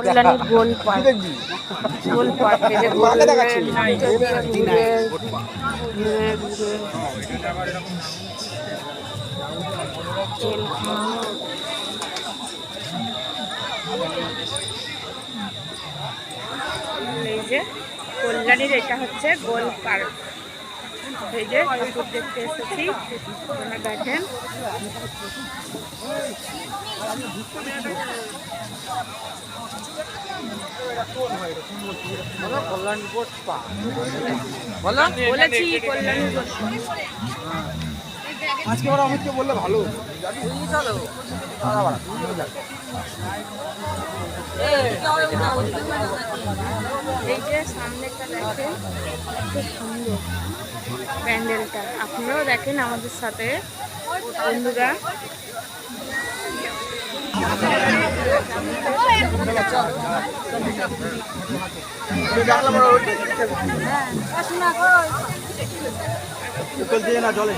কল্যাণীর গোল park. গোল পার্কে যে এই যে কল্যাণীর এটা হচ্ছে গোল পার্ক। এই যে ঠাকুর দেখতে এসেছি, আপনারা দেখেন। বলেছি কল্যাণী আজকে ওরা অমিতকে বললে ভালো। এই যে সামনেটা দেখেন, খুব সুন্দর প্যান্ডেলটা। আপনারাও দেখেন আমাদের সাথে বন্ধুরা। জলে